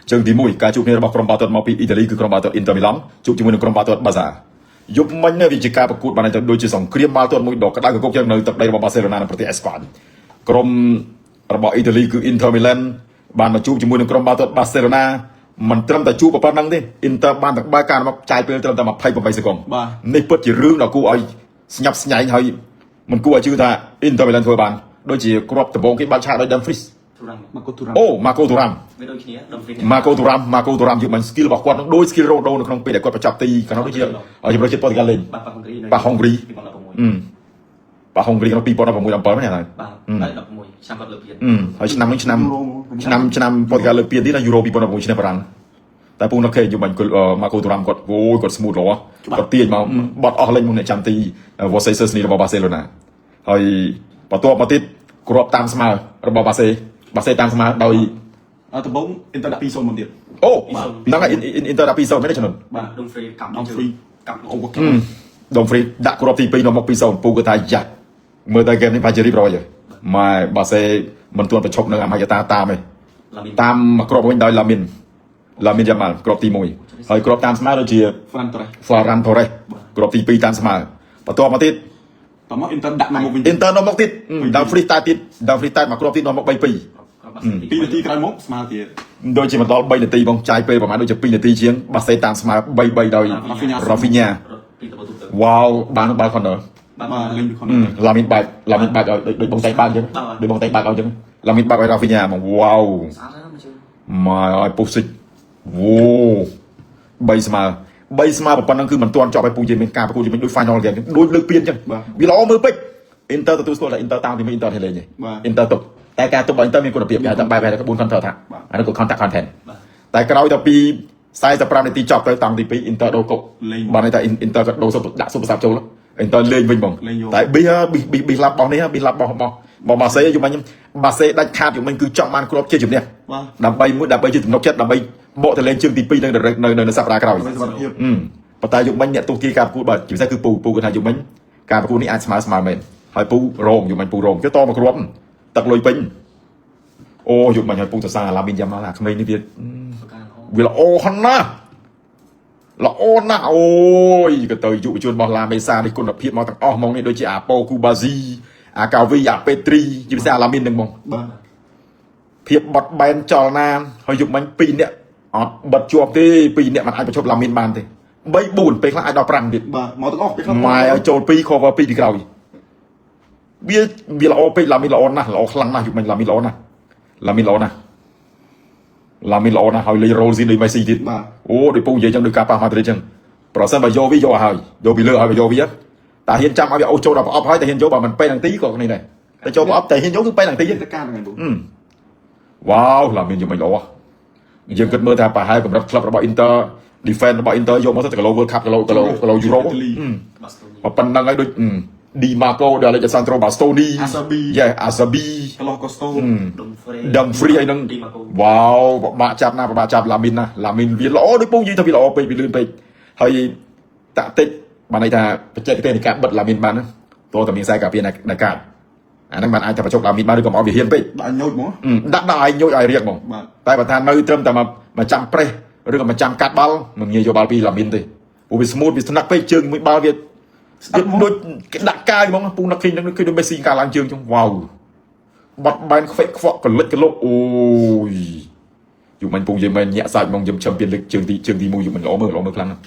chương tí mùi cả chụp này bao gồm bao tật màu Italy cứ gồm bao tật Inter Milan chụp chỉ mùi gồm bao tật Barca giúp mình này vì chỉ cả cuộc bàn này đôi chỉ sòng cream bao tật mùi đỏ các đại cuộc chơi nơi tập đây là Barcelona làប្រទេស Espagne ក្រុមរបស់ Italy គឺ Inter Milan បានមកជួបជាមួយនឹងក្រុមបាល់ទាត់ Barcelona មិនត្រឹមតែជួបប៉ុណ្ណឹងទេ Inter បានតែបើកការមកចាយពេលត្រឹមតែ28សកុំនេះពិតជារឿងដ៏គួរឲ្យស្ញប់ស្ញែងហើយមិនគួរឲ្យជឿថា Inter Milan ធ្វើបានដូចជាគ្រាប់ដំបងគេបាល់ឆាកដោយ Dumfries អូ Marco Thuram វាដូចគ្នា Dumfries Marco Thuram យើងមិន skill របស់គាត់ដូច skill Ronaldo នៅក្នុងពេលដែលគាត់បញ្ចប់ទីកណ្ដោះដូចជាជំរឿនជាតិប៉ូទុយហ្គាល់លេងបាហុងគ្រីបាហុងគ្រីក្នុង2016 17ហ្នឹងហើយបាទ16ឆ្នាំគាត់លើកពានហើយឆ្នាំប៉ូទុយហ្គាល់លើកពានទៀតណា Euro 2016ឆ្នាំបារាំងតែពូនៅខេយូបាញ់Marco Thuram គាត់អូយគាត់ smooth ល្អគាត់ទាញមកបត់អស់លេងមកអ្នកចាំទី Vosseister នេះរបស់ Barcelona ហើយបន្ទាប់មកទៀតគ្រាប់តាមស្មើរបស់ Barca តាមស្មើដោយដំបង Inter ដាក់ 2-0 មកទៀតអូហ្នឹងហើយ Inter ដាក់ 2-0 មែនទេចំនួនបាទ Dumfries កាប់ Dumfries កាប់អូDumfries ដាក់គ្រាប់ទី2នាំមក 2-0 ពូគាត់ថាយ៉ាស់មើលតែហ្គេមនេះបាច់រៀបរយហើយម៉ែ Barca មិនទាន់ប្រឈប់នឹងអាម៉ាយ៉ាតាតាមទេតាមមកគ្រាប់វិញដោយ Lamine Yamal គ្រាប់ទី1ហើយគ្រាប់តាមស្មើដូចជា Ferran Torres គ្រាប់ទី2តាមស្មើបន្ទាប់មកទៀតតមក Inter ដាក់មកវិញ Inter នាំមកទៀត Dumfries តែទៀត Dumfries តែមកគ្រាប់ទៀតនាំមក 3-2 2នាទីក្រោយមកស្មើទៀតដូចជាមកដល់3នាទីបងចាយពេលប្រហែលដូចជា2នាទីជាង Barca តាមស្មើ 3-3 ដោយ Rafinha វ៉ាវបានបាល់ corner បាទលេង corner Lamine បាក់ឲ្យដូចបងតែបាក់អញ្ចឹងដូចបងតែបាក់ឲ្យអញ្ចឹង Lamine បាក់ឲ្យ Rafinha ហ្មងវ៉ាវមកឲ្យពុះសិចវ៉ូ3ស្មើប៉ុណ្ណឹងគឺមិនទាន់ចប់ឲ្យពូជាមានការប្រកួតជាមួយដូច final game ដូចលើកពានអញ្ចឹងវាល្អមើលពេក Inter ទទួលស្គាល់ថា Inter តាមទីមួយ Inter លេងទេ Inter ទុកតែការទុករបស់ Inter មានគុណភាពគេហៅថាបែប4 counter attack អានោះគឺ contact content តែក្រោយទៅពី45នាទីចប់ទៅតាំងទី2 Inter ដូរគុកបានន័យថា Inter ក៏ដូរដាក់សុបសាប់ចូល Inter លេងវិញហ្មងតែ ប៊ីឡាប់របស់នេះប៊ីឡាប់របស់បាសេយំខ្ញុំបាសេដាច់ខាតយំខ្ញុំគឺចង់បានគ្រាប់ជាជំនះដើម្បីជាទំនុកចិត្តដើម្បីបកទៅលេងជើងទី2នៅសប្តាហ៍ក្រោយប៉ុន្តែយំមិញអ្នកទូទាការប្រកួតបាទជាពិសេសគឺពូគាត់ថាយំមិញការប្រកួតនេះអាចស្មើមែនហើយពូរងយំមិញពូរងគេតមកគ្រាប់ទឹកលុយពេញអូយំមិញឲ្យពូសរសើរ Lamine Yamal អាក្មេងនេះទៀតវាល្អខ្លាំងណាស់អូយក៏ទៅយុវជនរបស់ La Mesa នេះគុណភាពមកទាំងអស់ហ្មងនេះដូចជាអាប៉ូគូបាស៊ីអាកាវីអាពេត្រីជាពិសេសអាឡាមីននឹងហ្មងបាទភាពបត់បែនចលនាហើយយុគមិញ2នាក់អត់បិទជាប់ទេ2នាក់មិនអាចប្រឈប់ឡាមីនបានទេ3 4ពេលខ្លះអាចដល់5ទៀតបាទមកទាំងអស់ពេលខ្លះម៉ែឲ្យចូល2 cover 2ពីក្រោយវាល្អពេកឡាមីនល្អណាស់ល្អខ្លាំងណាស់យុគមិញឡាមីនល្អណាស់ហើយលេងរ៉ូលស៊ីដូចមេស៊ីទៀតអូដូចពូនិយាយចឹងដូចការប៉ះម៉ាឌ្រីតចឹងប្រសិនបើយកវាយកឲ្យហើយយកពីលើឲ្យយកវាតែហ៊ានចាំឲ្យវាអូសចូលដល់ប្រអប់ហើយតែហ៊ានយកបើមិនពេលនាទីក៏គ្នាដែរតែចូលប្រអប់តែហ៊ានយកគឺពេលនាទីទេការហ្នឹងវ៉ាវឡាមានយ៉ាងមិនល្អយើងគិតមើលថាប្រហែលកម្រិតក្លឹបរបស់ Inter defense របស់ Inter យកមកទៅគីឡូ World Cup គីឡូ Euro ប៉ុណ្ណឹងហើយដូចDi Marco ដល់ Alessandro Bastoni Acerbi Carlos Costa Dumfries ហើយនឹងវ៉ាវពិបាកចាប់ណាពិបាកចាប់ Lamine ណា Lamine វាល្អដូចពូនិយាយថាវាល្អពេកវាលឿនពេកហើយតាក់តិចបានន័យថាបច្ចេកទេសនៃការបិទ Lamine បានតើតែមានខ្សែការពារនៃកាតអាហ្នឹងបានអាចថាប្រជុក Lamine បានឬក៏មកវាហ៊ានពេកដាក់ញូចហ្មងដាក់ឲ្យញូចឲ្យរៀកហ្មងតែបើថានៅត្រឹមតែមកចាំប្រេះឬក៏មកចាំកាត់បាល់មិនងាយយកបាល់ពី Lamine ទេព្រោះវា smooth វាស្នាក់ពេកជើងមួយបាល់វាដូចដាក់កាយហ្មងពូនឹកឃើញនឹងឃើញដូចមេស៊ីការឡើងជើងចឹងវ៉ាវបាត់បែនខ្វេកខ្វក់កលិចកលុកអូយយុមិញពូនិយាយមែនញាក់សាច់ហ្មងខ្ញុំឈឹមពីលើកជើងទី1យុមិញល្អមើលខ្លាំងណាស់